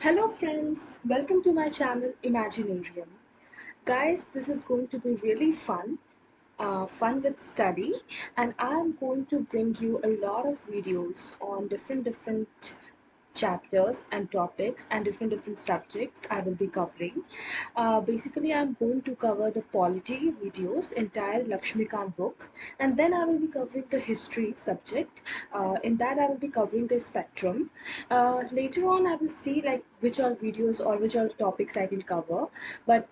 Hello friends, welcome to my channel Imaginarium. Guys, this is going to be really fun with study, and I'm going to bring you a lot of videos on different chapters and topics and different subjects I will be covering. Basically, I'm going to cover the polity videos, entire Lakshmikant book, and then I will be covering the history subject. In that, I will be covering the spectrum. Later on, I will see like which all videos or which all topics I can cover. But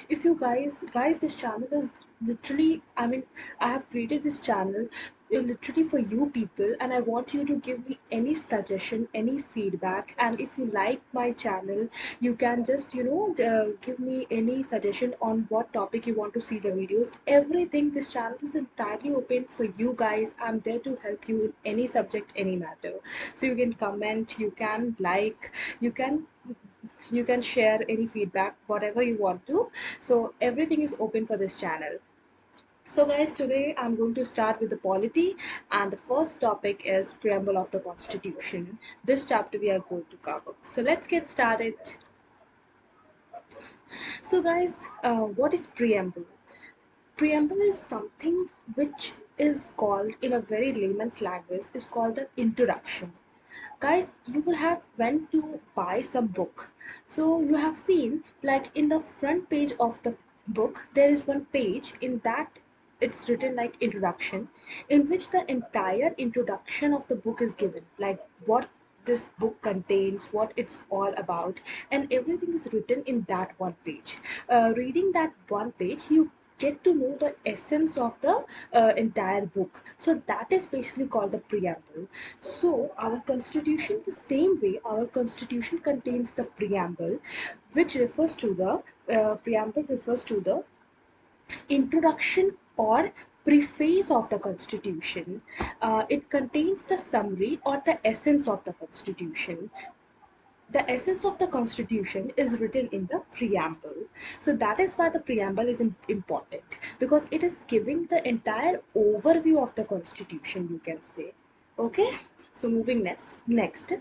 if you guys, this channel is literally, I have created this channel literally for you people, and I want you to give me any suggestion, any feedback. And if you like my channel, you can just give me any suggestion on what topic you want to see the videos. Everything, this channel is entirely open for you guys. I'm there to help you in any subject, any matter. So you can comment, you can like, you can you can share any feedback, whatever you want to. So everything is open for this channel. So guys, today I'm going to start with the polity, and the first topic is Preamble of the Constitution. This chapter we are going to cover. So let's get started. So guys, what is Preamble? Preamble is something which is called, in a very layman's language, is called the introduction. Guys, you will have went to buy some book, so you have seen like in the front page of the book there is one page in that it's written like introduction, in which the entire introduction of the book is given, like what this book contains, what it's all about, and everything is written in that one page. Reading that one page, you get to know the essence of the entire book. So that is basically called the preamble. So our constitution, the same way, our constitution contains the preamble, which refers to the preamble refers to the introduction or preface of the constitution. It contains the summary or the essence of the constitution. The essence of the constitution is written in the preamble. So that is why the preamble is important, because it is giving the entire overview of the constitution, you can say. Okay, so moving next,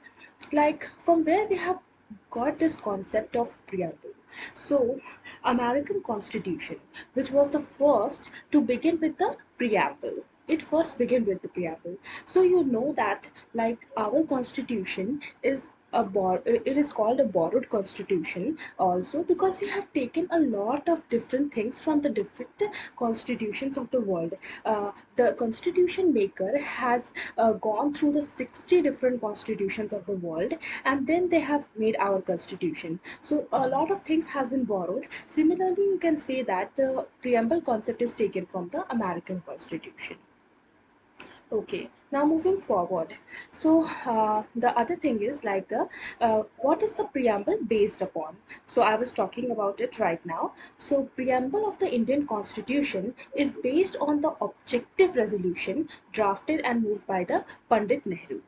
like from where we have got this concept of preamble. So American Constitution, which was the first to begin with the preamble, it first began with the preamble. So you know that like our constitution is it is called a borrowed constitution also, because we have taken a lot of different things from the different constitutions of the world. The constitution maker has gone through the 60 different constitutions of the world, and then they have made our constitution. So a lot of things has been borrowed. Similarly, you can say that the preamble concept is taken from the American Constitution. Okay, now moving forward. So the other thing is like the what is the preamble based upon? So I was talking about it right now. So preamble of the Indian Constitution is based on the objective resolution drafted and moved by the Pandit Nehru.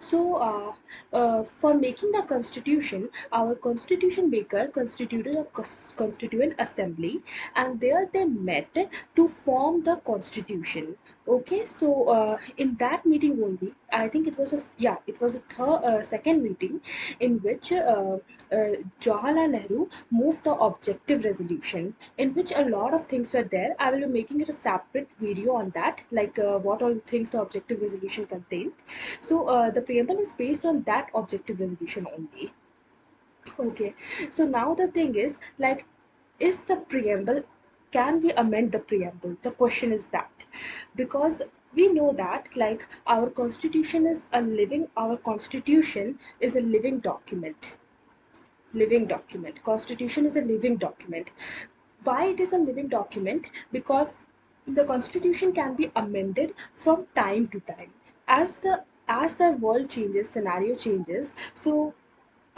So, for making the constitution, our constitution maker constituted a constituent assembly, and there they met to form the constitution. Okay, so in that meeting only, I think it was it was a second meeting in which Jawaharlal Nehru moved the objective resolution, in which a lot of things were there. I will be making it a separate video on that, like what all things the objective resolution contained. So the preamble is based on that objective resolution only. Okay, so now the thing is like, is the preamble, can we amend the preamble? The question is that, because we know that like our constitution is a living document. Constitution is a living document. Why it is a living document? Because the constitution can be amended from time to time, as the world changes, scenario changes. So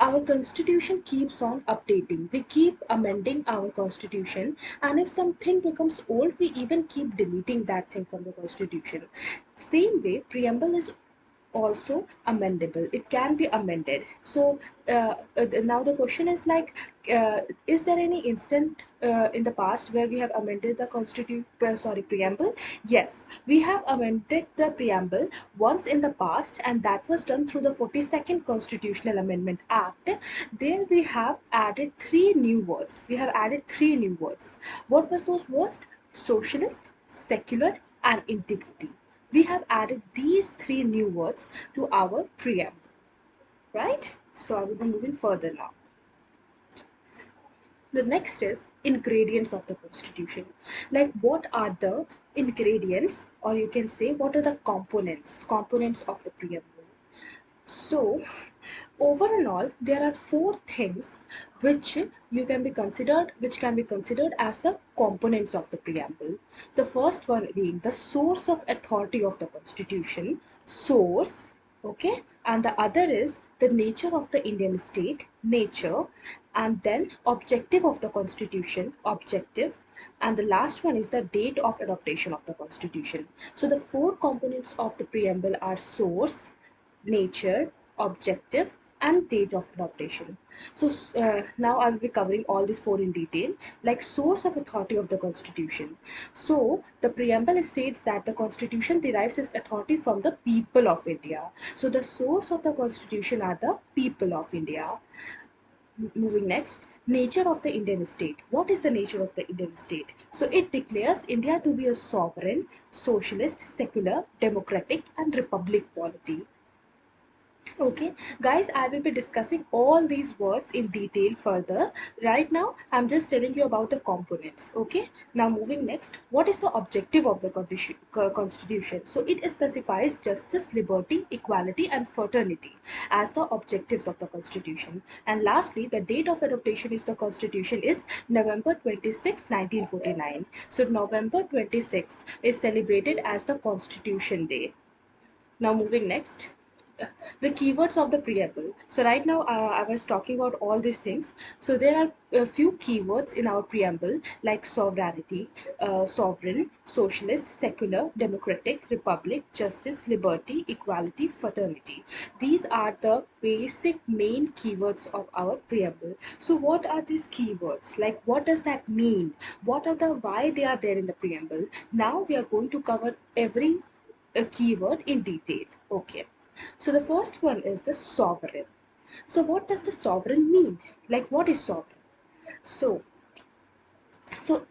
our constitution keeps on updating. We keep amending our constitution, and if something becomes old, we even keep deleting that thing from the constitution. Same way, preamble is also amendable. It can be amended. So now the question is like, is there any instant in the past where we have amended the preamble? Yes, we have amended the preamble once in the past, and that was done through the 42nd Constitutional Amendment Act. There we have added three new words. We have added three new words. What was those words? Socialist, secular, and integrity. We have added these three new words to our preamble, right? So I will be moving further now. The next is ingredients of the constitution. Like, what are the ingredients, or you can say what are the components of the preamble? So over and all, there are four things which can be considered as the components of the preamble. The first one being the source of authority of the constitution, source, okay, and the other is the nature of the Indian state, nature, and then objective of the constitution, objective, and the last one is the date of adoption of the constitution. So the four components of the preamble are source, nature, objective, and date of adoption. So now I will be covering all these four in detail. Like, source of authority of the constitution. So the preamble states that the constitution derives its authority from the people of India. So the source of the constitution are the people of India. Moving next, nature of the Indian state. What is the nature of the Indian state? So it declares India to be a sovereign, socialist, secular, democratic, and republic polity. Okay, guys, I will be discussing all these words in detail further. Right now, I'm just telling you about the components. Okay, now moving next, what is the objective of the constitution? So it specifies justice, liberty, equality, and fraternity as the objectives of the constitution. And lastly, the date of adoption is the constitution is November 26, 1949. So November 26 is celebrated as the Constitution Day. Now moving next, the keywords of the preamble. So right now I was talking about all these things. So there are a few keywords in our preamble like sovereignty, sovereign, socialist, secular, democratic, republic, justice, liberty, equality, fraternity. These are the basic main keywords of our preamble. So what are these keywords? Like, what does that mean? What are the why they are there in the preamble? Now we are going to cover every a keyword in detail. Okay. So the first one is the sovereign. So what does the sovereign mean? Like, what is sovereign? So, so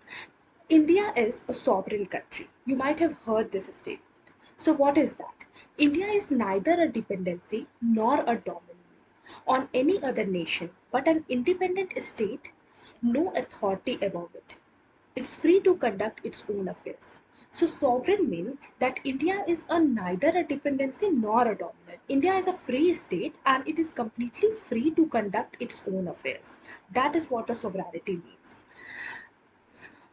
India is a sovereign country. You might have heard this statement. So what is that? India is neither a dependency nor a dominion on any other nation, but an independent state, no authority above it. It's free to conduct its own affairs. So sovereign means that India is neither a dependency nor a dominant. India is a free state and it is completely free to conduct its own affairs. That is what the sovereignty means.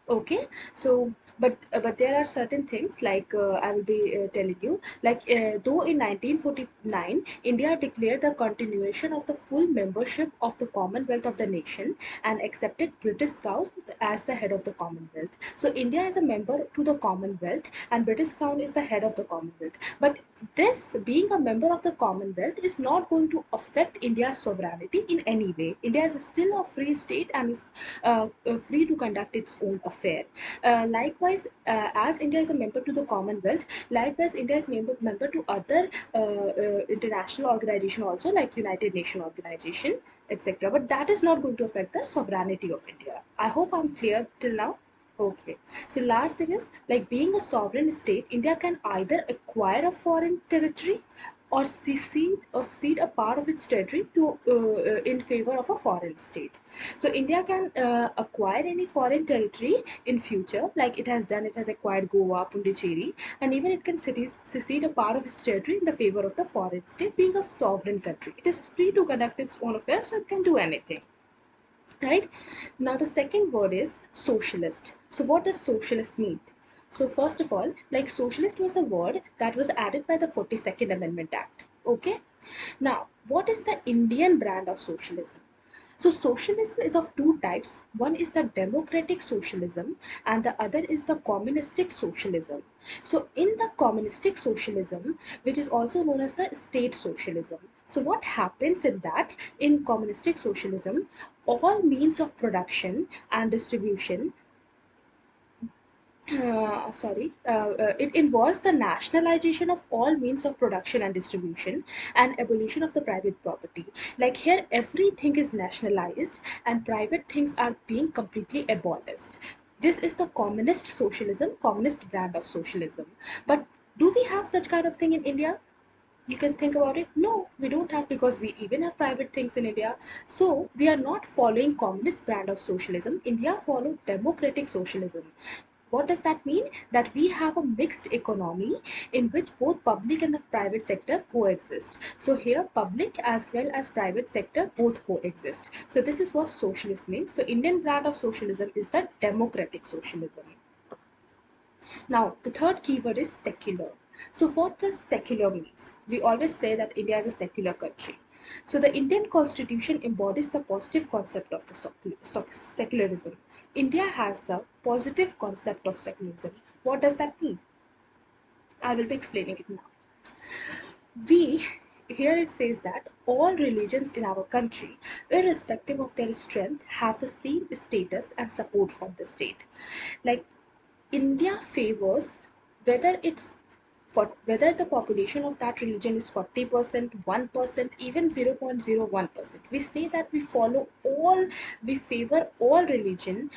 Okay, so but there are certain things like I will be telling you, like though in 1949 India declared the continuation of the full membership of the Commonwealth of the nation and accepted British Crown as the head of the Commonwealth. So India is a member to the Commonwealth and British Crown is the head of the Commonwealth, but this being a member of the Commonwealth is not going to affect India's sovereignty in any way. India is still a free state and is free to conduct its own affair. Likewise, as India is a member to the Commonwealth, likewise India is member to other international organization also, like United Nations organization, etc. But that is not going to affect the sovereignty of India. I hope I'm clear till now. Okay. So last thing is, like, being a sovereign state, India can either acquire a foreign territory or cede a part of its territory to in favor of a foreign state. So India can acquire any foreign territory in future, like it has done. It has acquired Goa, Pondicherry, and even it can secede a part of its territory in the favor of the foreign state. Being a sovereign country, it is free to conduct its own affairs, so it can do anything. Right? Now the second word is socialist. So what does socialist mean? So first of all, like, socialist was the word that was added by the 42nd Amendment Act. Okay. Now, what is the Indian brand of socialism? So socialism is of two types. One is the democratic socialism and the other is the communistic socialism. So in the communistic socialism, which is also known as the state socialism. So what happens in that? In communistic socialism, all means of production and distribution it involves the nationalization of all means of production and distribution and abolition of the private property. Like here, everything is nationalized and private things are being completely abolished. This is the communist socialism, communist brand of socialism. But do we have such kind of thing in India? You can think about it. No, we don't have, because we even have private things in India. So we are not following communist brand of socialism. India follow democratic socialism. What does that mean? That we have a mixed economy in which both public and the private sector coexist. So here public as well as private sector both coexist. So this is what socialist means. So Indian brand of socialism is the democratic socialism. Now, the third keyword is secular. So, what does secular means? We always say that India is a secular country. So, the Indian constitution embodies the positive concept of the secularism. India has the positive concept of secularism. What does that mean? I will be explaining it now. We Here it says that all religions in our country, irrespective of their strength, have the same status and support from the state. Like India favors whether it's for whether the population of that religion is 40%, 1%, even 0.01%. We say that we favor all religion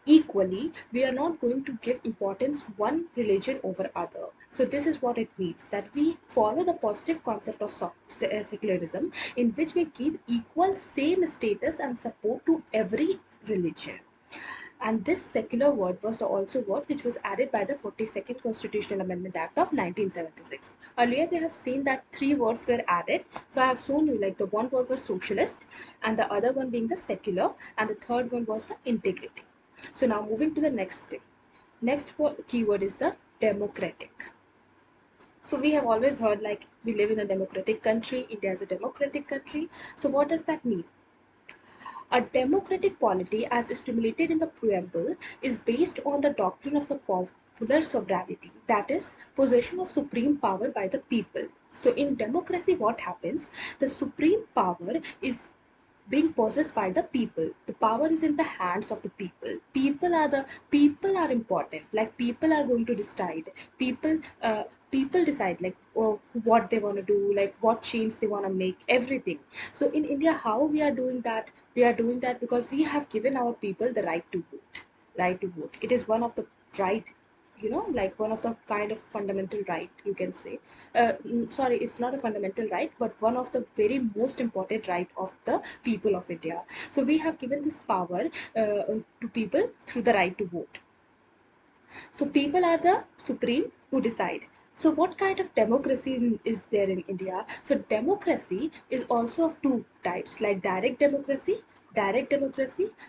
equally. We are not going to give importance one religion over other. So this is what it means, that we follow the positive concept of secularism, in which we give equal same status and support to every religion. And this secular word was the also word which was added by the 42nd Constitutional Amendment Act of 1976. Earlier we have seen that three words were added. So I have shown you, like, the one word was socialist, and the other one being the secular, and the third one was the integrity. So now moving to the next thing. Next keyword is the democratic. So we have always heard, like, we live in a democratic country, India is a democratic country. So what does that mean? A democratic polity, as stimulated in the preamble, is based on the doctrine of the popular sovereignty, that is, possession of supreme power by the people. So, in democracy, what happens? The supreme power is being possessed by the people. The power is in the hands of the people. People are important. Like, people are going to decide. People decide, like, oh, what they want to do, like what change they want to make, everything. So in India, how we are doing that? We are doing that because we have given our people the right to vote. Right to vote. It is one of the right, like one of the kind of fundamental right, you can say. Sorry, it's not a fundamental right, but one of the very most important right of the people of India. So we have given this power to people through the right to vote. So people are the supreme who decide. So what kind of democracy is there in India? So democracy is also of two types, like direct democracy,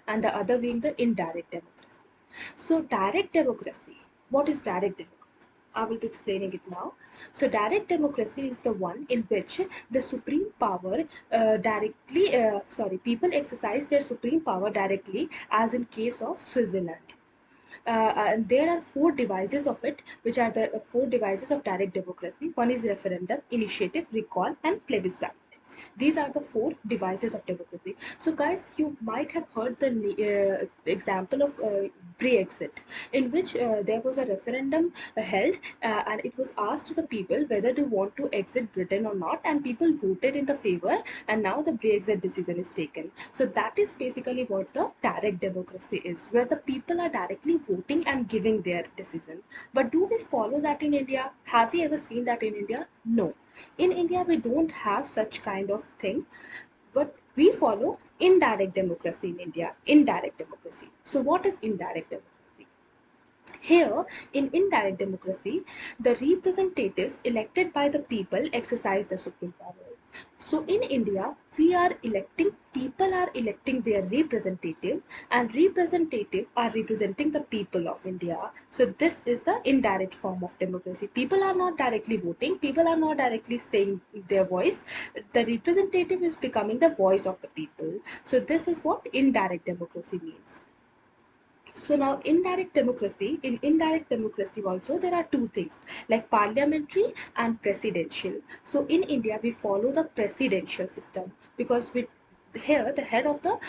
and the other being the indirect democracy. So direct democracy, what is direct democracy? I will be explaining it now. So direct democracy is the one in which the supreme power people exercise their supreme power directly, as in case of Switzerland. And there are four devices of it, which are the four devices of direct democracy. One is referendum, initiative, recall, and plebiscite. These are the four devices of democracy. So, guys, you might have heard the example of Brexit, in which there was a referendum held, and it was asked to the people whether they want to exit Britain or not, and people voted in the favor, and now the Brexit decision is taken. So that is basically what the direct democracy is, where the people are directly voting and giving their decision. But do we follow that in India? Have we ever seen that in India? No. In India, we don't have such kind of thing, but we follow indirect democracy in India. Indirect democracy. So, what is indirect democracy? Here, in indirect democracy, the representatives elected by the people exercise the supreme power. So in India, people are electing their representative, and representative are representing the people of India. So this is the indirect form of democracy. People are not directly voting, people are not directly saying their voice. The representative is becoming the voice of the people. So this is what indirect democracy means. So now in indirect democracy also there are two things like parliamentary and presidential. So in India we follow the presidential system because we here the head of the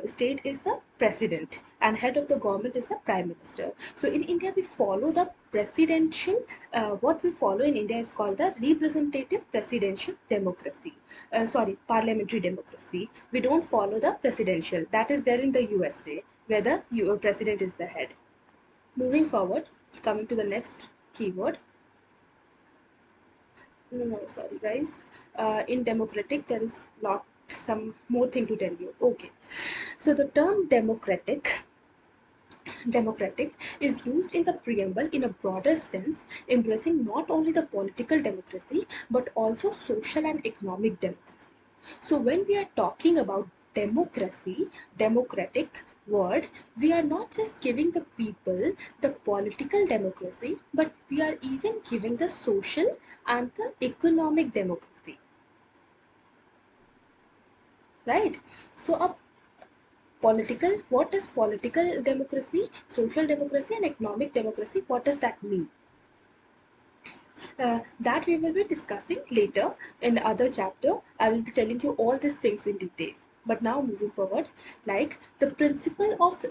state is the president and head of the government is the prime minister. So in India we follow the presidential what we follow in India is called the representative presidential democracy. Sorry, parliamentary democracy. We don't follow the presidential that is there in the USA where the president is the head. Moving forward, coming to the next keyword. No, sorry guys. In democratic, there is some more thing to tell you. Okay, so the term democratic is used in the preamble in a broader sense, embracing not only the political democracy but also social and economic democracy. So when we are talking about democracy, democratic word, we are not just giving the people the political democracy, but we are even giving the social and the economic democracy, right? So a what is political democracy, social democracy and economic democracy, what does that mean? That we will be discussing later in other chapter. I will be telling you all these things in detail. But now moving forward, like the principle of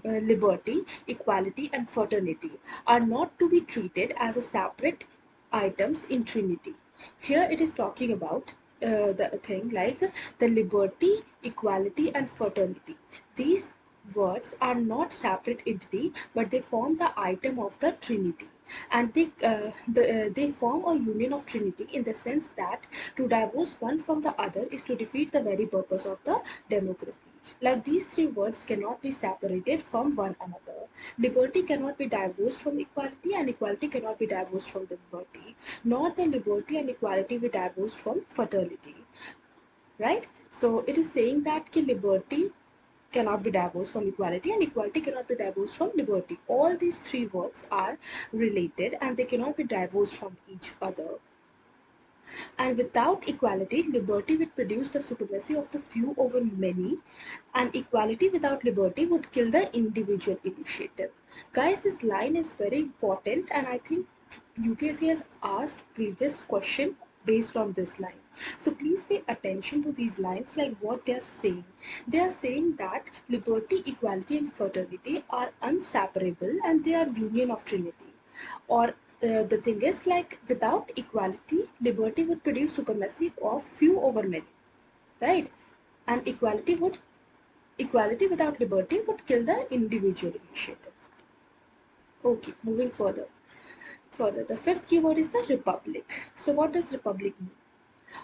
liberty, equality and fraternity are not to be treated as a separate items in Trinity. Here it is talking about the thing like the liberty, equality and fraternity. These words are not separate entity but they form the item of the Trinity, and they form a union of Trinity in the sense that to divorce one from the other is to defeat the very purpose of the democracy. Like these three words cannot be separated from one another. Liberty cannot be divorced from equality, and equality cannot be divorced from the liberty, nor the liberty and equality be divorced from fraternity. Right? So it is saying that liberty cannot be divorced from equality and equality cannot be divorced from liberty. All these three words are related and they cannot be divorced from each other. And without equality, liberty would produce the supremacy of the few over many, and equality without liberty would kill the individual initiative. Guys, this line is very important, and I think UPSC has asked previous question based on this line. So please pay attention to these lines, like what they are saying. They are saying that liberty, equality, and fraternity are inseparable and they are union of Trinity. Or the thing is like without equality, liberty would produce supremacy of few over many, right? And equality without liberty would kill the individual initiative. Okay, moving further. The fifth keyword is the republic. So what does republic mean?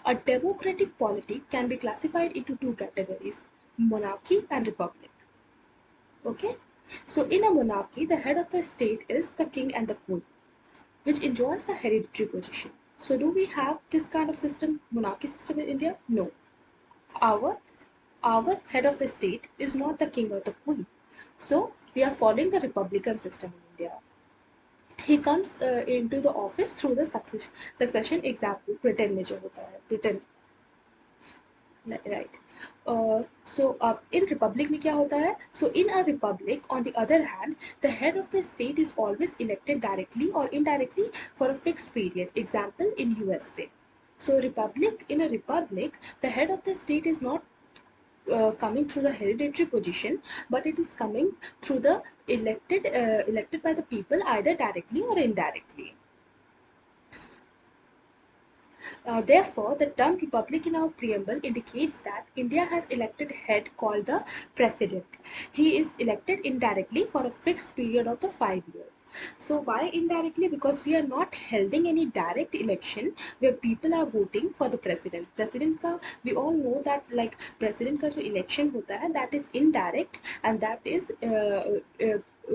A democratic polity can be classified into two categories: monarchy and republic. Okay? So in a monarchy, the head of the state is the king and the queen, which enjoys the hereditary position. So do we have this kind of system, monarchy system in India? No. Our our head of the state is not the king or the queen. So we are following the republican system in India. He comes into the office through the succession. Example, Britain में जो होता है, Britain, right? In republic में क्या होता है? So in a republic, on the other hand, the head of the state is always elected directly or indirectly for a fixed period. Example, in USA. So in a republic, the head of the state is not coming through the hereditary position, but it is coming through the elected by the people either directly or indirectly. Therefore, the term republic in our preamble indicates that India has elected head called the president. He is elected indirectly for a fixed period of the 5 years. So why indirectly? Because we are not holding any direct election where people are voting for the president. President का we all know that like president का जो election होता है that is indirect, and that is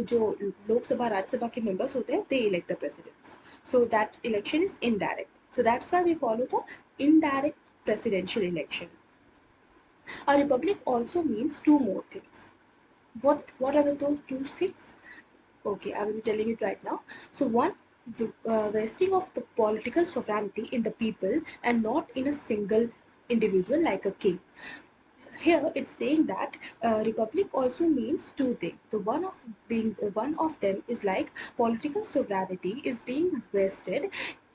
जो लोकसभा राज्यसभा के members होते हैं they elect the presidents. So that election is indirect. So that's why we follow the indirect presidential election. A republic also means two more things. What are those two things? Okay, I will be telling it right now. So one, vesting of the political sovereignty in the people and not in a single individual like a king. Here it's saying that republic also means two things. The one of them is like political sovereignty is being vested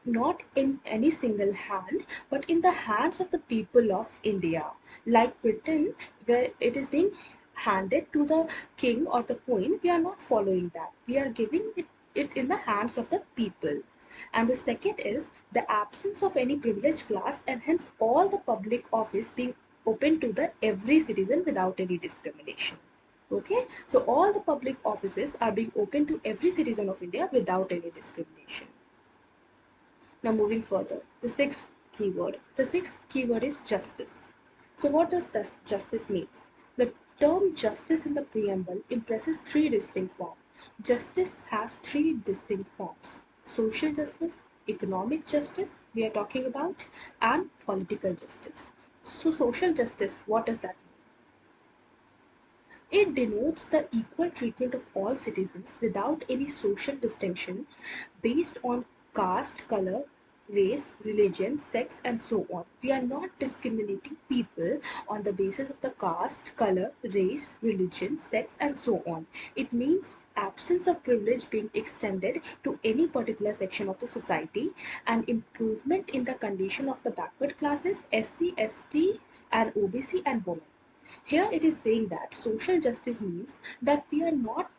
not in any single hand but in the hands of the people of India, like Britain, where it is being handed to the king or the queen. We are not following that. We are giving it in the hands of the people. And the second is the absence of any privileged class and hence all the public office being open to the every citizen without any discrimination. Okay, so all the public offices are being open to every citizen of India without any discrimination. Now moving further, the sixth keyword. The sixth keyword is justice. So what does this justice means? The term justice in the preamble impresses three distinct forms. Justice has three distinct forms: social justice, economic justice, we are talking about, and political justice. So social justice, what does that mean? It denotes the equal treatment of all citizens without any social distinction based on caste, color, race, religion, sex, and so on. We are not discriminating people on the basis of the caste, color, race, religion, sex, and so on. It means absence of privilege being extended to any particular section of the society and improvement in the condition of the backward classes, SC, ST, and OBC, and women. Here it is saying that social justice means that we are not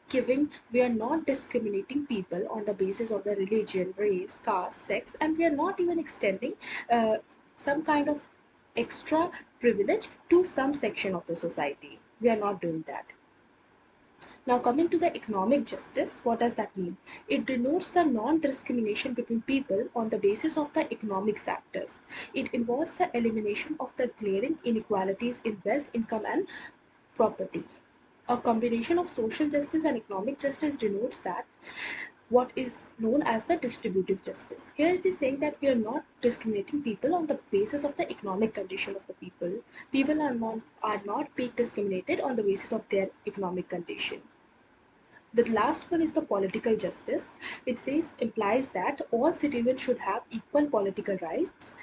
discriminating people on the basis of the religion, race, caste, sex, and we are not even extending some kind of extra privilege to some section of the society. We are not doing that. Now, coming to the economic justice, what does that mean? It denotes the non-discrimination between people on the basis of the economic factors. It involves the elimination of the glaring inequalities in wealth, income, and property. A combination of social justice and economic justice denotes that what is known as the distributive justice. Here it is saying that we are not discriminating people on the basis of the economic condition of the people. People are not being discriminated on the basis of their economic condition. The last one is the political justice. It says implies that all citizens should have equal political rights,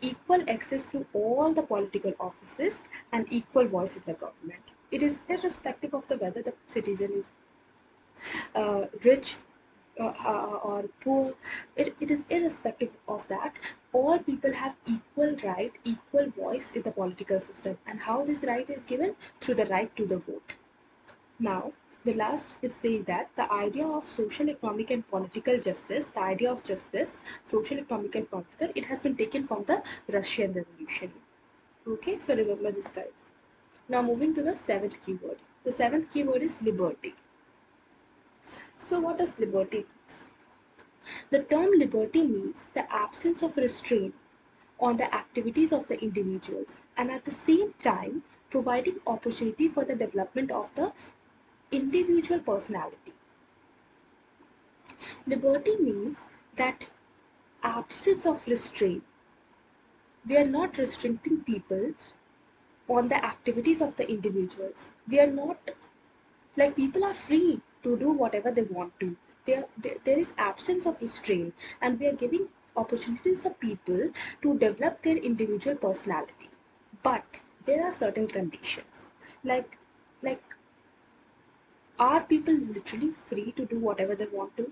equal access to all the political offices, and equal voice in the government. It is irrespective of the whether the citizen is rich or poor. It is irrespective of that. All people have equal right, equal voice in the political system. And how this right is given? Through the right to the vote. Now, the last is saying that the idea of social, economic, and political justice, the idea of justice, social, economic, and political, it has been taken from the Russian Revolution. Okay, so remember this, guys. Now, moving to the seventh keyword. The seventh keyword is liberty. So, what does liberty mean? The term liberty means the absence of restraint on the activities of the individuals and at the same time providing opportunity for the development of the individual personality. Liberty means that absence of restraint. We are not restricting people on the activities of the individuals. We are not like people are free to do whatever they want to. There is absence of restraint, and we are giving opportunities to people to develop their individual personality. But there are certain conditions. Like, like, are people literally free to do whatever they want to?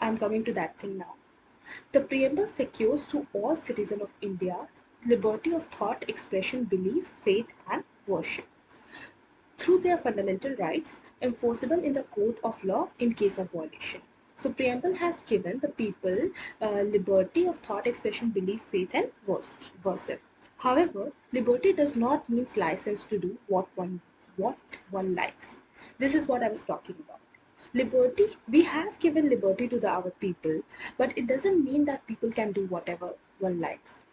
I'm coming to that thing now. The preamble secures to all citizens of India liberty of thought, expression, belief, faith, and worship through their fundamental rights enforceable in the court of law in case of violation. So preamble has given the people liberty of thought, expression, belief, faith, and worship. However, liberty does not mean license to do what one likes. This is what I was talking about. Liberty, we have given liberty to our people, but it doesn't mean that people can do whatever one likes.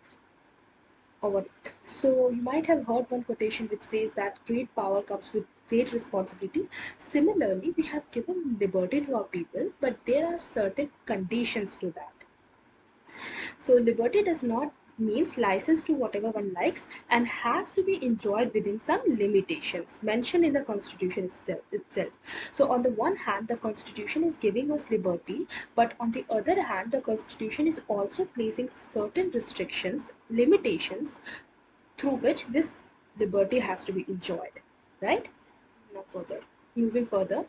So you might have heard one quotation which says that great power comes with great responsibility. Similarly, we have given liberty to our people, but there are certain conditions to that. So liberty does not means license to whatever one likes and has to be enjoyed within some limitations mentioned in the constitution itself. So on the one hand, the constitution is giving us liberty, but on the other hand, the constitution is also placing certain restrictions, limitations through which this liberty has to be enjoyed, right? Now further, moving further,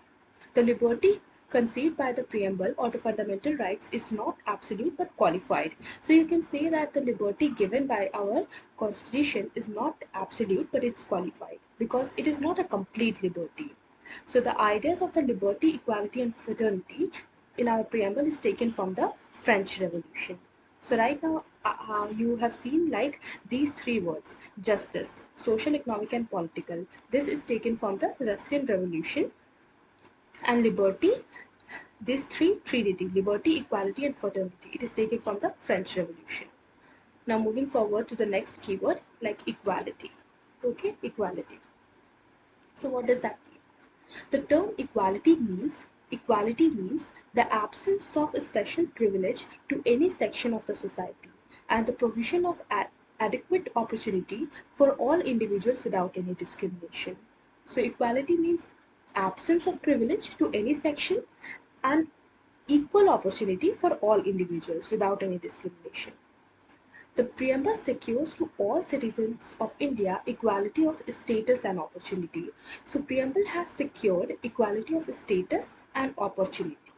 the liberty conceived by the preamble or the fundamental rights is not absolute but qualified. So you can say that the liberty given by our constitution is not absolute but it's qualified because it is not a complete liberty. So the ideas of the liberty, equality and fraternity in our preamble is taken from the French Revolution. So right now you have seen like these three words: justice, social, economic and political. This is taken from the Russian Revolution. And liberty, these three: Trinity, liberty, equality and fraternity, it is taken from the French Revolution. Now moving forward to the next keyword, like equality. Okay, equality. So what does that mean? The term equality means the absence of a special privilege to any section of the society and the provision of adequate opportunity for all individuals without any discrimination. So equality means absence of privilege to any section and equal opportunity for all individuals without any discrimination. The preamble secures to all citizens of India equality of status and opportunity. So preamble has secured equality of status and opportunity.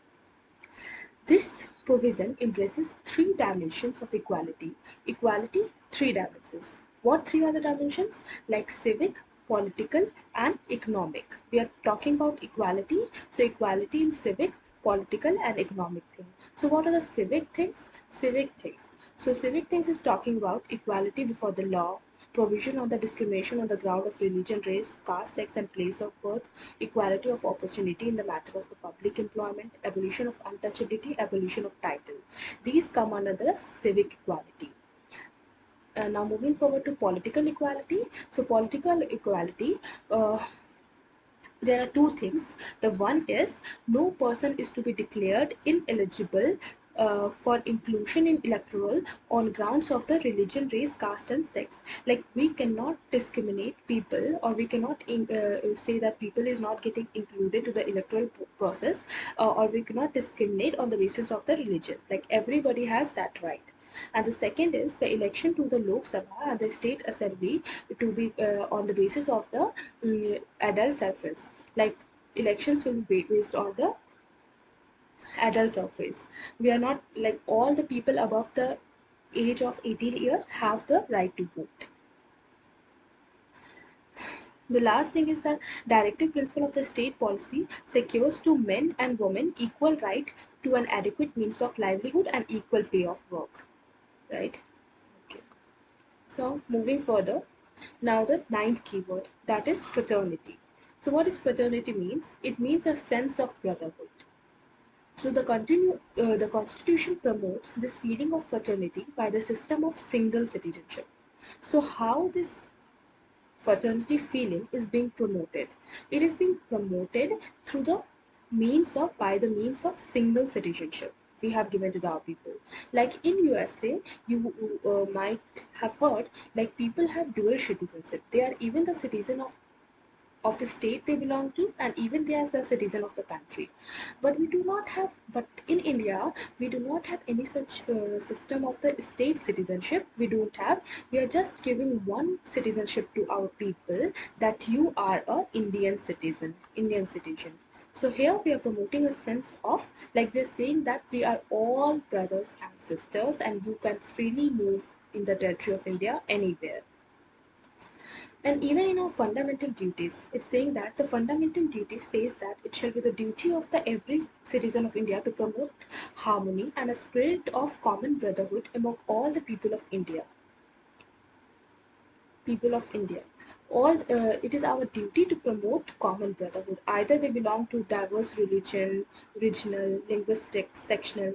This provision embraces three dimensions of equality. Equality, three dimensions. What three are the dimensions? Like civic, political and economic. We are talking about equality. So equality in civic, political and economic thing. So what are the civic things? Civic things. So civic things is talking about equality before the law, provision on the discrimination on the ground of religion, race, caste, sex and place of birth, equality of opportunity in the matter of the public employment, abolition of untouchability, abolition of title. These come under the civic equality. Now moving forward to political equality. So political equality, there are two things. The one is no person is to be declared ineligible for inclusion in electoral on grounds of the religion, race, caste and sex. Like we cannot discriminate people, or we cannot say that people is not getting included to the electoral process, or we cannot discriminate on the basis of the religion. Like everybody has that right. And the second is the election to the Lok Sabha and the state assembly to be on the basis of the adult suffrage. Like elections will be based on the adult suffrage. We are not like all the people above the age of 18 years have the right to vote. The last thing is that directive principle of the state policy secures to men and women equal right to an adequate means of livelihood and equal pay of work. Right? Okay. So moving further, now the ninth keyword, that is fraternity. So what is fraternity means? It means a sense of brotherhood. So the constitution promotes this feeling of fraternity by the system of single citizenship. So how this fraternity feeling is being promoted? It is being promoted through the by the means of single citizenship we have given to our people. Like in USA, you might have heard like people have dual citizenship. They are even the citizen of the state they belong to, and even they are the citizen of the country. But in India we do not have any such system of the state citizenship. We are just giving one citizenship to our people, that you are a Indian citizen. So here we are promoting a sense of, like we are saying that we are all brothers and sisters and you can freely move in the territory of India anywhere. And even in our fundamental duties, it's saying that the fundamental duty says that it shall be the duty of the every citizen of India to promote harmony and a spirit of common brotherhood among all the people of India. People of India. It is our duty to promote common brotherhood. Either they belong to diverse religion, regional, linguistic, sectional.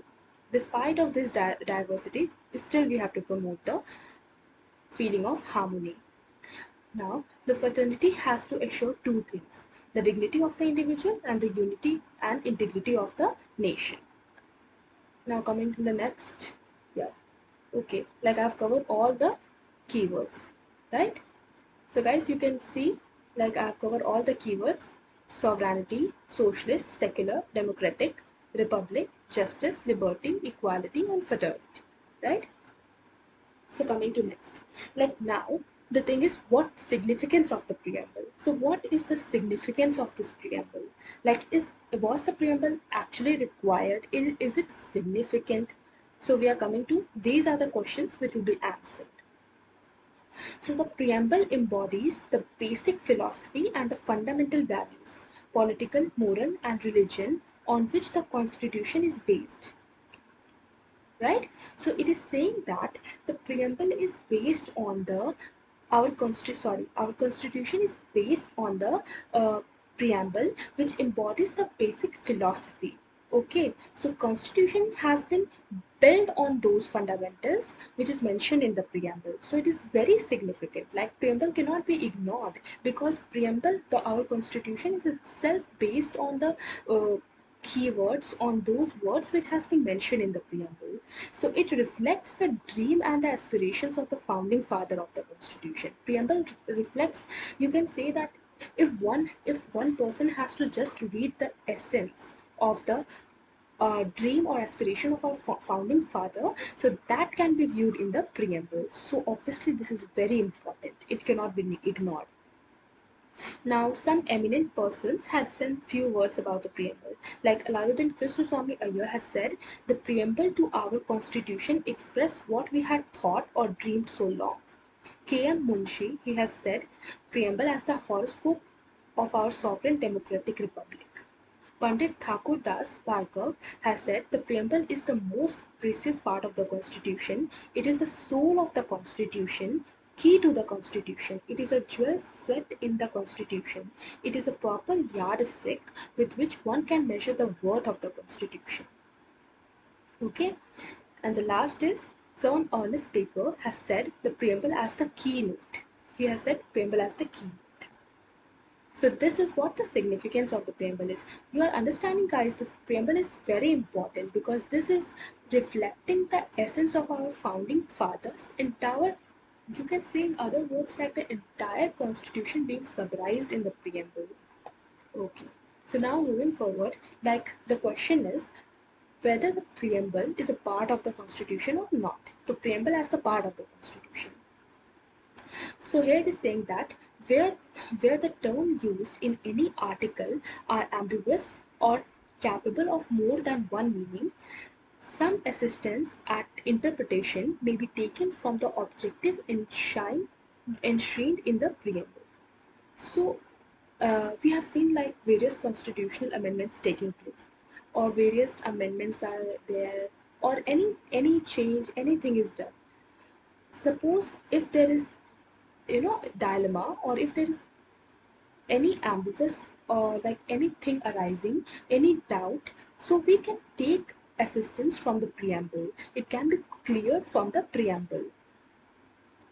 Despite of this diversity, still we have to promote the feeling of harmony. Now, the fraternity has to assure two things: the dignity of the individual and the unity and integrity of the nation. Now, coming to the next, yeah, Okay, like I've covered all the keywords, right? So guys, you can see like I've covered all the keywords: sovereignty, socialist, secular, democratic, republic, justice, liberty, equality, and fraternity, right? So coming to next, like now the thing is, what significance of the preamble? So what is the significance of this preamble? Like, was the preamble actually required? Is it significant? So we are coming to, these are the questions which will be answered. So the preamble embodies the basic philosophy and the fundamental values, political, moral, and religion, on which the constitution is based, right? So it is saying that the preamble is based on the our constitution is based on the preamble, which embodies the basic philosophy. Okay, so constitution has been built on those fundamentals which is mentioned in the preamble. So it is very significant. Like, preamble cannot be ignored, because preamble, our constitution is itself based on the keywords, on those words which has been mentioned in the preamble. So it reflects the dream and the aspirations of the founding father of the constitution. Preamble reflects, you can say that, if one person has to just read the essence of the dream or aspiration of our founding father, so that can be viewed in the preamble. So obviously this is very important, it cannot be ignored. Now, some eminent persons had said few words about the preamble. Like Alaruddin Krishnaswamy Iyer has said, the preamble to our constitution expressed what we had thought or dreamed so long. K.M. Munshi, he has said, preamble as the horoscope of our sovereign democratic republic. Pandit Thakur Das Bhargav has said, the preamble is the most precious part of the constitution. It is the soul of the constitution, key to the constitution. It is a jewel set in the constitution. It is a proper yardstick with which one can measure the worth of the constitution. Okay, and the last is Sir Ernest Baker has said the preamble as the keynote. He has said preamble as the keynote. So this is what the significance of the preamble is. You are understanding, guys, this preamble is very important, because this is reflecting the essence of our founding fathers, entire, you can say in other words, like the entire constitution being summarized in the preamble. Okay. So now moving forward, like the question is whether the preamble is a part of the constitution or not. The preamble as the part of the constitution. So here it is saying that where, where the term used in any article are ambiguous or capable of more than one meaning, some assistance at interpretation may be taken from the objective enshrined in the preamble. So we have seen like various constitutional amendments taking place, or various amendments are there, or any change, anything is done. Suppose if there is, dilemma, or if there is any ambiguous or like anything arising, any doubt, so we can take assistance from the preamble. It can be cleared from the preamble.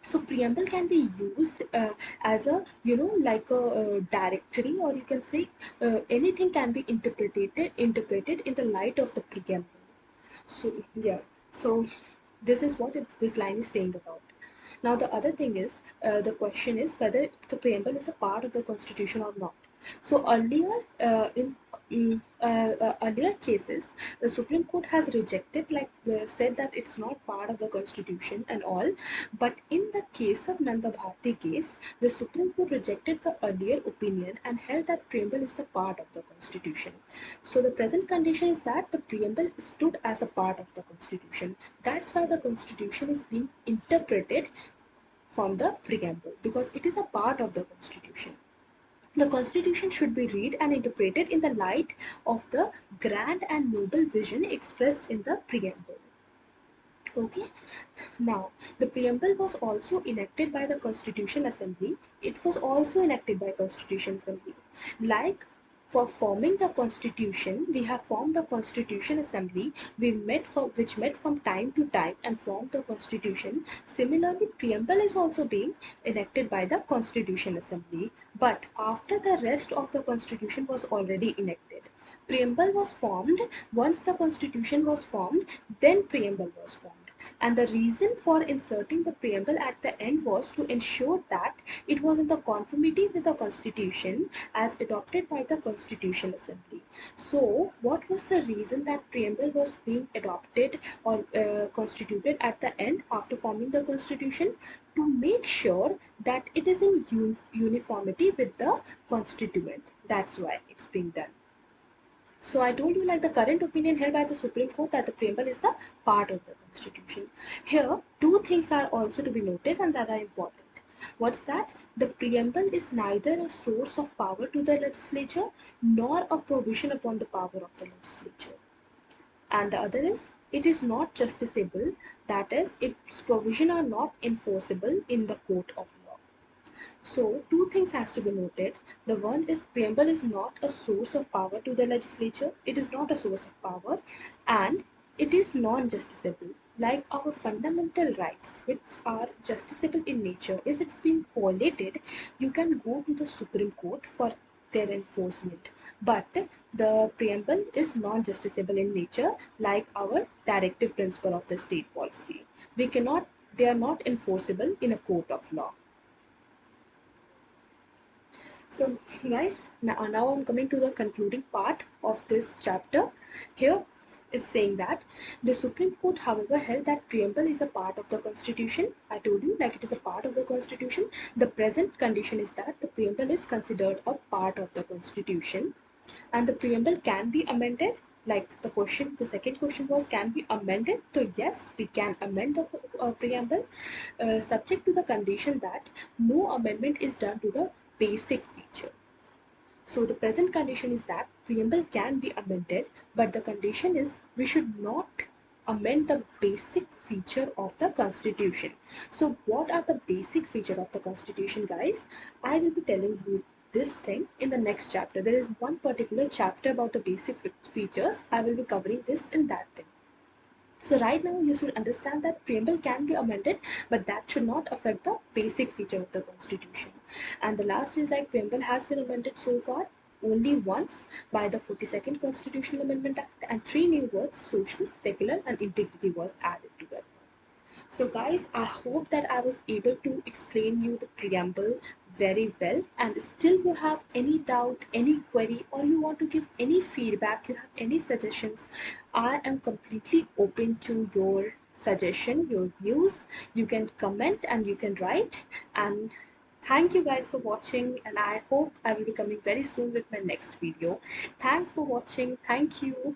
So preamble can be used as a, like a, directory, or you can say anything can be interpreted in the light of the preamble. So yeah, so this is what this line is saying about. Now the other thing is, the question is whether the preamble is a part of the constitution or not. So earlier, in earlier cases, the Supreme Court has rejected, like said that it's not part of the constitution and all. But in the case of Nanda Bharti case, the Supreme Court rejected the earlier opinion and held that preamble is the part of the constitution. So the present condition is that the preamble stood as the part of the constitution. That's why the constitution is being interpreted from the preamble, because it is a part of the constitution. The constitution should be read and interpreted in the light of the grand and noble vision expressed in the preamble. Okay, now the preamble was also enacted by the Constitution Assembly. It was also enacted by Constitution Assembly. Like, for forming the constitution, we have formed a Constitution Assembly. Which met from time to time and formed the constitution. Similarly, preamble is also being enacted by the Constitution Assembly. But after the rest of the constitution was already enacted, preamble was formed. Once the constitution was formed, then preamble was formed. And the reason for inserting the preamble at the end was to ensure that it was in the conformity with the Constitution as adopted by the Constitutional Assembly. So, what was the reason that preamble was being adopted or constituted at the end after forming the Constitution? To make sure that it is in uniformity with the Constituent. That's why it's being done. So I told you, like, the current opinion held by the Supreme Court that the preamble is the part of the Constitution. Here, two things are also to be noted and that are important. What's that? The preamble is neither a source of power to the legislature nor a provision upon the power of the legislature. And the other is, it is not justiciable, that is, its provision are not enforceable in the court of law. So, two things has to be noted. The one is preamble is not a source of power to the legislature. It is not a source of power, and it is non-justiciable. Like our fundamental rights, which are justiciable in nature, if it's been violated, you can go to the Supreme Court for their enforcement. But the preamble is non-justiciable in nature, like our directive principle of the state policy. They are not enforceable in a court of law. So guys, now I'm coming to the concluding part of this chapter. Here it's saying that the Supreme Court, however, held that preamble is a part of the Constitution. I told you, like, it is a part of the Constitution. The present condition is that the preamble is considered a part of the Constitution, and the preamble can be amended. Like the second question was, can be amended? So yes, we can amend the preamble, subject to the condition that no amendment is done to the basic feature. So the present condition is that preamble can be amended, but the condition is we should not amend the basic feature of the Constitution. So what are the basic feature of the Constitution, guys? I will be telling you this thing in the next chapter. There is one particular chapter about the basic features. I will be covering this in that thing. So right now you should understand that preamble can be amended, but that should not affect the basic feature of the Constitution. And the last is, like, preamble has been amended so far only once by the 42nd Constitutional Amendment Act, and three new words, social, secular and integrity, was added to that. So guys, I hope that I was able to explain you the preamble very well, and still you have any doubt, any query, or you want to give any feedback, you have any suggestions, I am completely open to your suggestion, your views. You can comment and you can write. And thank you guys for watching, and I hope I will be coming very soon with my next video. Thanks for watching. Thank you.